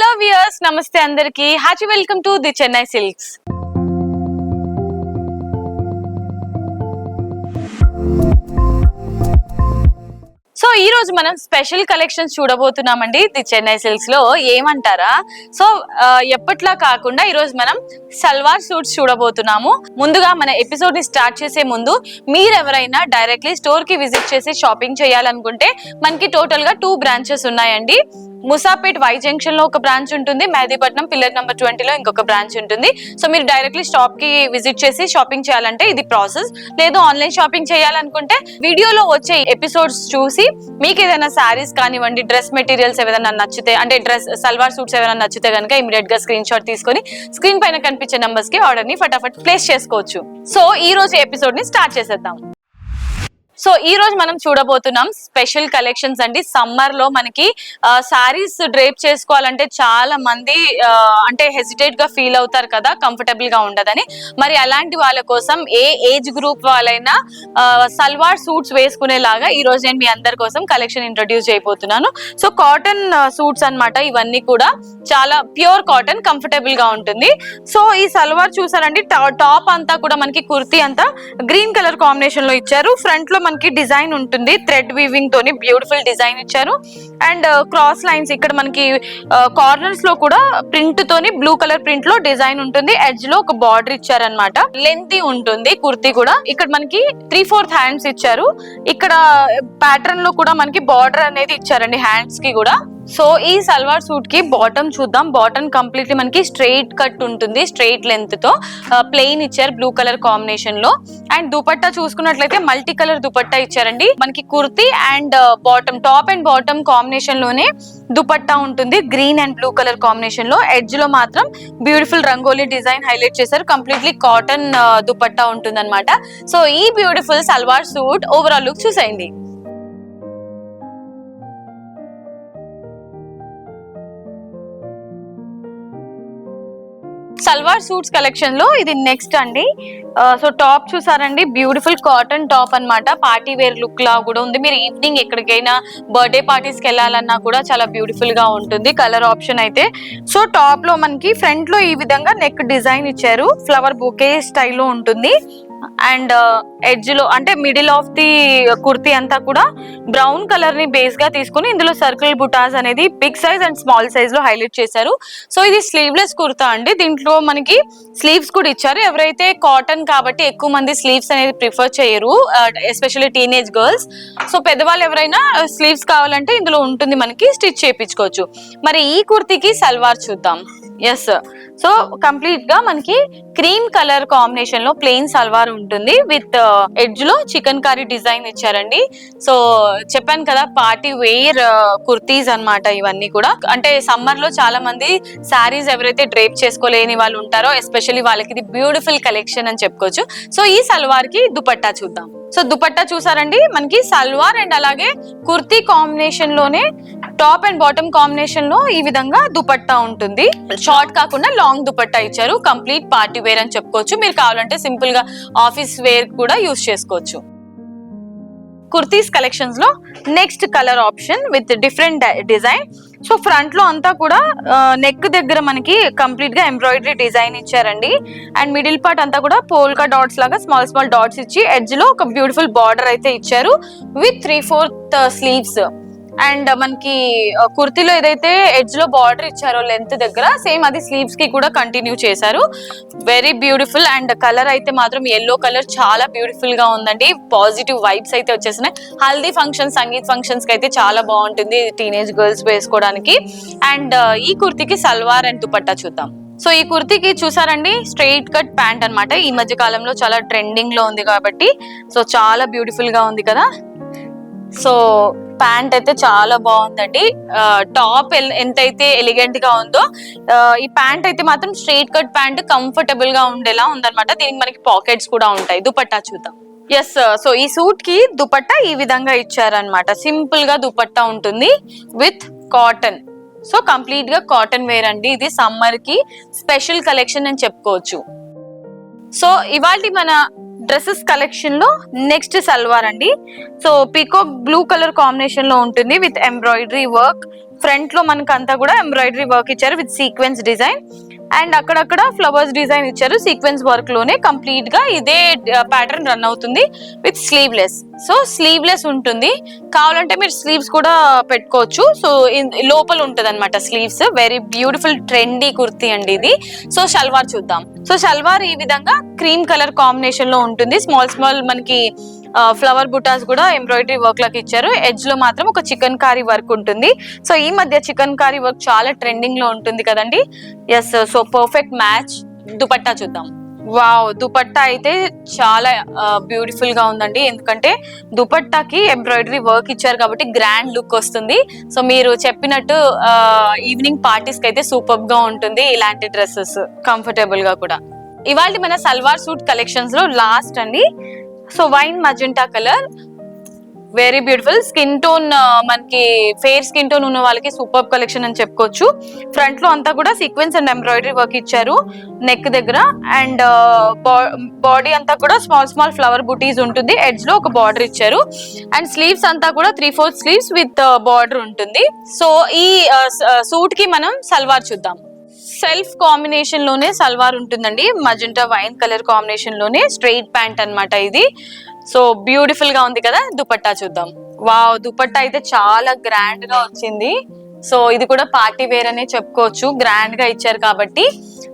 Hello viewers, నమస్తే అందరికి. Hearty welcome to the Chennai Silks. So ఈ రోజు మనం స్పెషల్ కలెక్షన్స్ చూడబోతున్నామండి ది చెన్నై సిల్క్స్ లో. ఏమంటారా? సో ఎప్పట్లా కాకుండా ఈ రోజు మనం సల్వార్ సూట్స్ చూడబోతున్నాము. ముందుగా మన ఎపిసోడ్ ని స్టార్ట్ చేసే ముందు మీరెవరైనా డైరెక్ట్లీ స్టోర్ కి విజిట్ చేసి షాపింగ్ చేయాలనుకుంటే మనకి టోటల్ గా 2 బ్రాంచెస్ ఉన్నాయండి. ముసాపేట్ వై జంక్షన్ లో ఒక బ్రాంచ్ ఉంటుంది, మెహదీపట్నం పిల్లర్ నెంబర్ 20 లో ఇంకొక బ్రాంచ్ ఉంటుంది. సో మీరు డైరెక్ట్లీ షాప్ కి విజిట్ చేసి షాపింగ్ చేయాలంటే ఇది ప్రాసెస్. లేదు ఆన్లైన్ షాపింగ్ చేయాలనుకుంటే వీడియోలో వచ్చే ఎపిసోడ్స్ చూసి మీకు ఏదైనా శారీస్ కానివ్వండి, డ్రెస్ మెటీరియల్స్ ఏదైనా నచ్చితే, అంటే డ్రెస్ సల్వార్ సూట్స్ ఏదైనా నచ్చితే కనుక ఇమీడియట్ గా స్క్రీన్ షాట్ తీసుకొని స్క్రీన్ పైన కనిపించే నంబర్స్ కి ఆర్డర్ ని ఫటాఫట్ ప్లేస్ చేసుకోవచ్చు. సో ఈ రోజు ఎపిసోడ్ ని స్టార్ట్ చేసేద్దాం. సో ఈ రోజు మనం చూడబోతున్నాం స్పెషల్ కలెక్షన్స్ అండి. సమ్మర్ లో మనకి సారీస్ డ్రేప్ చేసుకోవాలంటే చాలా మంది అంటే హెసిటేట్ గా ఫీల్ అవుతారు కదా, కంఫర్టబుల్ గా ఉండదని. మరి అలాంటి వాళ్ళ కోసం ఏ ఏజ్ గ్రూప్ వాళ్ళైనా సల్వార్ సూట్స్ వేసుకునేలాగా ఈ రోజు నేను మీ అందరి కోసం కలెక్షన్ ఇంట్రడ్యూస్ చేయబోతున్నాను. సో కాటన్ సూట్స్ అన్నమాట ఇవన్నీ కూడా. చాలా ప్యూర్ కాటన్, కంఫర్టబుల్ గా ఉంటుంది. సో ఈ సల్వార్ చూసారండి, టాప్ అంతా కూడా మనకి కుర్తీ అంతా గ్రీన్ కలర్ కాంబినేషన్ లో ఇచ్చారు. ఫ్రంట్ లో మనకి డిజైన్ ఉంటుంది, థ్రెడ్ వీవింగ్ తోని బ్యూటిఫుల్ డిజైన్ ఇచ్చారు. అండ్ క్రాస్ లైన్స్ ఇక్కడ మనకి కార్నర్స్ లో కూడా ప్రింట్ తోని బ్లూ కలర్ ప్రింట్ లో డిజైన్ ఉంటుంది. ఎడ్జ్ లో ఒక బార్డర్ ఇచ్చారనమాట. లెంతీ ఉంటుంది కుర్తీ కూడా. ఇక్కడ మనకి 3/4 హ్యాండ్స్ ఇచ్చారు. ఇక్కడ ప్యాటర్న్ లో కూడా మనకి బార్డర్ అనేది ఇచ్చారండి హ్యాండ్స్ కి కూడా. సో ఈ సల్వార్ సూట్ కి బాటమ్ చూద్దాం. బాటమ్ కంప్లీట్లీ మనకి స్ట్రైట్ కట్ ఉంటుంది, స్ట్రైట్ లెంత్ తో ప్లెయిన్ ఇచ్చారు బ్లూ కలర్ కాంబినేషన్ లో. అండ్ దుపట్టా చూసుకున్నట్లయితే మల్టీ కలర్ దుపట్టా ఇచ్చారండి. మనకి kurti and bottom, top and bottom combination లోనే దుపట్టా ఉంటుంది, green and blue colour combination లో. ఎడ్జ్ లో మాత్రం బ్యూటిఫుల్ రంగోలీ డిజైన్ హైలైట్ చేశారు. కంప్లీట్లీ కాటన్ దుపట్టా ఉంటుంది అనమాట. సో ఈ beautiful salwar suit overall look చూసేయండి. సల్వార్ సూట్స్ కలెక్షన్ లో ఇది నెక్స్ట్ అండి. సో టాప్ చూసారండి, బ్యూటిఫుల్ కాటన్ టాప్ అన్నమాట. పార్టీ వేర్ లుక్ లా కూడా ఉంది. మీరు ఈవినింగ్ ఎక్కడికైనా బర్త్డే పార్టీస్ కి వెళ్ళాలన్నా కూడా చాలా బ్యూటిఫుల్ గా ఉంటుంది కలర్ ఆప్షన్ అయితే. సో టాప్ లో మనకి ఫ్రంట్ లో ఈ విధంగా నెక్ డిజైన్ ఇచ్చారు, ఫ్లవర్ బొకే స్టైల్లో ఉంటుంది. అండ్ ఎడ్జ్ లో అంటే మిడిల్ ఆఫ్ ది కుర్తీ అంతా కూడా బ్రౌన్ కలర్ ని బేస్ గా తీసుకుని ఇందులో సర్కిల్ బుటాస్ అనేది big size and small size లో హైలైట్ చేశారు. సో ఇది స్లీవ్లెస్ కుర్తా అండి. దీంట్లో మనకి స్లీవ్స్ కూడా ఇచ్చారు. ఎవరైతే కాటన్ కాబట్టి ఎక్కువ మంది స్లీవ్స్ అనేది ప్రిఫర్ చేయరు, ఎస్పెషల్లీ టీనేజ్ గర్ల్స్. సో పెద్దవాళ్ళు ఎవరైనా స్లీవ్స్ కావాలంటే ఇందులో ఉంటుంది, మనకి స్టిచ్ చేయించుకోవచ్చు. మరి ఈ కుర్తీకి సల్వార్ చూద్దాం. ఎస్, సో కంప్లీట్ గా మనకి క్రీమ్ కలర్ కాంబినేషన్ లో ప్లెయిన్ సల్వార్ ఉంటుంది విత్ ఎడ్జ్ లో చికెన్ కర్రీ డిజైన్ ఇచ్చారండి. సో చెప్పాను కదా, పార్టీ వేర్ కుర్తీస్ అన్నమాట ఇవన్నీ కూడా. అంటే సమ్మర్ లో చాలా మంది శారీస్ ఎవరైతే డ్రేప్ చేసుకోలేని వాళ్ళు ఉంటారో ఎస్పెషల్లీ వాళ్ళకి ఇది బ్యూటిఫుల్ కలెక్షన్ అని చెప్పుకోవచ్చు. సో ఈ సల్వార్ కి దుపట్టా చూద్దాం. సో దుపట్టా చూసారండి, మనకి సల్వార్ అండ్ అలాగే కుర్తీ కాంబినేషన్ లోనే టాప్ అండ్ బాటమ్ కాంబినేషన్ లో ఈ విధంగా దుపట్టా ఉంటుంది. షార్ట్ కాకుండా లాంగ్ దుపట్టా ఇచ్చారు. కంప్లీట్ పార్టీ వేర్ అని చెప్పుకోవచ్చు. మీరు కావాలంటే సింపుల్ గా ఆఫీస్ వేర్ కూడా యూజ్ చేసుకోవచ్చు. కుర్తీస్ కలెక్షన్స్ లో next colour option with different design. So front లో అంతా కూడా నెక్ దగ్గర మనకి కంప్లీట్ గా ఎంబ్రాయిడరీ డిజైన్ ఇచ్చారండి. అండ్ మిడిల్ పార్ట్ అంతా కూడా పోల్కా డాట్స్ లాగా స్మాల్ స్మాల్ డాట్స్ ఇచ్చి ఎడ్జ్ లో ఒక బ్యూటిఫుల్ బార్డర్ అయితే ఇచ్చారు విత్ 3/4 స్లీవ్స్. అండ్ మనకి కుర్తీలో ఏదైతే ఎడ్జ్ లో బార్డర్ ఇచ్చారో లెంత్ దగ్గర, సేమ్ అది స్లీవ్స్ కి కూడా కంటిన్యూ చేశారు. Very beautiful. అండ్ కలర్ అయితే మాత్రం ఎల్లో కలర్ చాలా బ్యూటిఫుల్ గా ఉందండి. పాజిటివ్ వైబ్స్ అయితే వచ్చేసినాయి. హల్దీ ఫంక్షన్, సంగీత్ ఫంక్షన్స్ కి అయితే చాలా బాగుంటుంది టీనేజ్ గర్ల్స్ వేసుకోవడానికి. అండ్ ఈ కుర్తీకి సల్వార్ అండ్ దుపట్టా చూద్దాం. సో ఈ కుర్తీకి చూసారండి, స్ట్రైట్ కట్ ప్యాంట్ అన్నమాట. ఈ మధ్య కాలంలో చాలా ట్రెండింగ్ లో ఉంది కాబట్టి సో చాలా బ్యూటిఫుల్ గా ఉంది కదా. సో ప్యాంట్ అయితే చాలా బాగుందండి. టాప్ ఎంతైతే ఎలిగెంట్ గా ఉందో ఈ ప్యాంట్ అయితే మాత్రం స్ట్రైట్ కట్ ప్యాంట్ కంఫర్టబుల్ గా ఉండేలా ఉందన్నమాట. దీనికి మనకి పాకెట్స్ కూడా ఉంటాయి. దుపట్టా చూద్దాం. ఎస్, సో ఈ సూట్ కి దుపట్టా ఈ విధంగా ఇచ్చారనమాట. సింపుల్ గా దుపట్టా ఉంటుంది విత్ కాటన్. సో కంప్లీట్ గా కాటన్ వేర్ అండి. ఇది సమ్మర్ కి స్పెషల్ కలెక్షన్ అని చెప్పుకోవచ్చు. సో ఇవాళ మన డ్రెస్సెస్ కలెక్షన్ లో నెక్స్ట్ సల్వార్ అండి. So peacock blue colour combination లో ఉంటుంది విత్ ఎంబ్రాయిడరీ వర్క్. ఫ్రంట్ లో మనకు అంతా కూడా ఎంబ్రాయిడరీ వర్క్ ఇచ్చారు విత్ సీక్వెన్స్ డిజైన్, అండ్ అక్కడక్కడ ఫ్లవర్స్ డిజైన్ ఇచ్చారు సీక్వెన్స్ వర్క్ లోనే. కంప్లీట్ గా ఇదే ప్యాటర్న్ రన్ అవుతుంది విత్ స్లీవ్లెస్. సో స్లీవ్లెస్ ఉంటుంది, కావాలంటే మీరు స్లీవ్స్ కూడా పెట్టుకోవచ్చు. సో లోపల ఉంటది అనమాట sleeves. Very beautiful trendy kurti అండి ఇది. సో షల్వార్ చూద్దాం. సో షల్వార్ ఈ విధంగా క్రీమ్ కలర్ కాంబినేషన్ లో ఉంటుంది. స్మాల్ స్మాల్ మనకి ఫ్లవర్ బుటాస్ కూడా ఎంబ్రాయిడరీ వర్క్ లాగా ఇచ్చారు. ఎడ్జ్ లో మాత్రం ఒక చికెన్ కారీ వర్క్ ఉంటుంది. సో ఈ మధ్య చికెన్ కారీ వర్క్ చాలా ట్రెండింగ్ లో ఉంటుంది కదండి. Yes, so perfect match. Dupatta చూద్దాం. వావ్, దుపట్టా అయితే చాలా బ్యూటిఫుల్ గా ఉందండి. ఎందుకంటే దుపట్టాకి ఎంబ్రాయిడరీ వర్క్ ఇచ్చారు కాబట్టి గ్రాండ్ లుక్ వస్తుంది. సో మీరు చెప్పినట్టు ఈవినింగ్ పార్టీస్ కి అయితే సూపర్ గా ఉంటుంది ఇలాంటి డ్రెస్సెస్, కంఫర్టబుల్ గా కూడా. ఇవాళ మన సల్వార్ సూట్ కలెక్షన్స్ లో లాస్ట్ అండి. So wine magenta colour, very beautiful. Skin tone, మనకి ఫెయిర్ స్కిన్ టోన్ ఉన్న వాళ్ళకి సూపర్ కలెక్షన్ అని చెప్పుకోవచ్చు. ఫ్రంట్ లో అంతా కూడా సీక్వెన్స్ అండ్ ఎంబ్రాయిడరీ వర్క్ ఇచ్చారు నెక్ దగ్గర, అండ్ బాడీ అంతా కూడా స్మాల్ స్మాల్ ఫ్లవర్ బుటీస్ ఉంటుంది. ఎడ్జ్ లో ఒక బార్డర్ ఇచ్చారు, అండ్ స్లీవ్స్ అంతా కూడా 3/4 స్లీవ్స్ విత్ బార్డర్ ఉంటుంది. సో ఈ సూట్ కి మనం సల్వార్ చూద్దాం. సెల్ఫ్ కాంబినేషన్ లోనే సల్వార్ ఉంటుందండి, మజెంటా వైన్ కలర్ కాంబినేషన్ లోనే. స్ట్రైట్ ప్యాంట్ అన్నమాట ఇది. సో బ్యూటిఫుల్ గా ఉంది కదా. దుపట్టా చూద్దాం. వావ్, దుపట్టా అయితే చాలా గ్రాండ్ గా వచ్చింది. సో ఇది కూడా పార్టీ వేర్ అనే చెప్పుకోవచ్చు, గ్రాండ్ గా ఇచ్చారు కాబట్టి.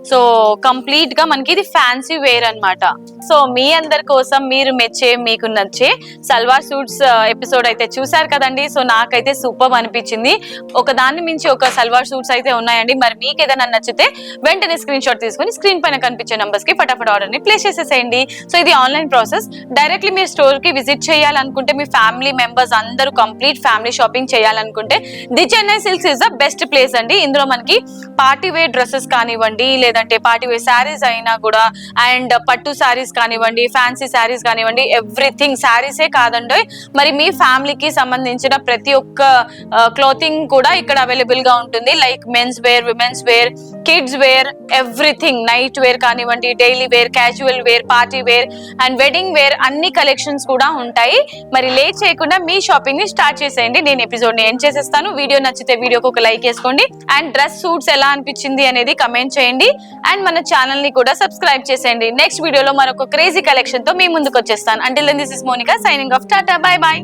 సో కంప్లీట్ గా మనకి ఇది ఫ్యాన్సీ వేర్ అన్నమాట. సో మీ అందరి కోసం మీరు మెచ్చే, మీకు నచ్చే సల్వార్ సూట్స్ ఎపిసోడ్ అయితే చూసారు కదండి. సో నాకైతే సూపర్ అనిపించింది. ఒక దాన్ని మించి ఒక సల్వార్ సూట్స్ అయితే ఉన్నాయండి. మరి మీకు ఏదైనా నచ్చితే వెంటనే స్క్రీన్ షాట్ తీసుకుని స్క్రీన్ పైన కనిపించే నంబర్స్ కి ఫటాఫట్ ఆర్డర్ ని ప్లేస్ చేసేసేయండి. సో ఇది ఆన్లైన్ ప్రాసెస్. డైరెక్ట్లీ మీరు స్టోర్ కి విజిట్ చేయాలనుకుంటే, మీ ఫ్యామిలీ మెంబర్స్ అందరూ కంప్లీట్ ఫ్యామిలీ షాపింగ్ చేయాలనుకుంటే the Chennai silks is the best place అండి. ఇందులో మనకి పార్టీ వేర్ డ్రెస్సెస్ కానివ్వండి, లేదంటే పార్టీ వేర్ శారీస్ అయినా కూడా, అండ్ పట్టు శారీస్ కానివ్వండి, ఫ్యాన్సీ శారీస్ కానివ్వండి, ఎవ్రీథింగ్. శారీసే కాదండి, మరి మీ ఫ్యామిలీకి సంబంధించిన ప్రతి ఒక్క క్లోతింగ్ కూడా ఇక్కడ అవైలబుల్ గా ఉంటుంది. Like men's wear, women's wear, kids wear, everything. Night wear కానివ్వండి, daily wear, casual wear, party wear and wedding wear అన్ని కలెక్షన్స్ కూడా ఉంటాయి. మరి లేట్ చేయకుండా మీ షాపింగ్ ని స్టార్ట్ చేసేయండి. నేను ఎపిసోడ్ ని ఎండ్ చేసేస్తాను. వీడియో నచ్చితే వీడియోకి ఒక లైక్ వేసుకోండి, అండ్ డ్రెస్ సూట్స్ ఎలా అనిపించింది అనేది కమెంట్ చేయండి, అండ్ మన ఛానల్ ని కూడా సబ్స్క్రైబ్ చేసేయండి. నెక్స్ట్ వీడియోలో మరొక క్రేజీ కలెక్షన్ తో మీ ముందుకు వచ్చేస్తాను. Until then this is Monica signing off. Tata, bye by.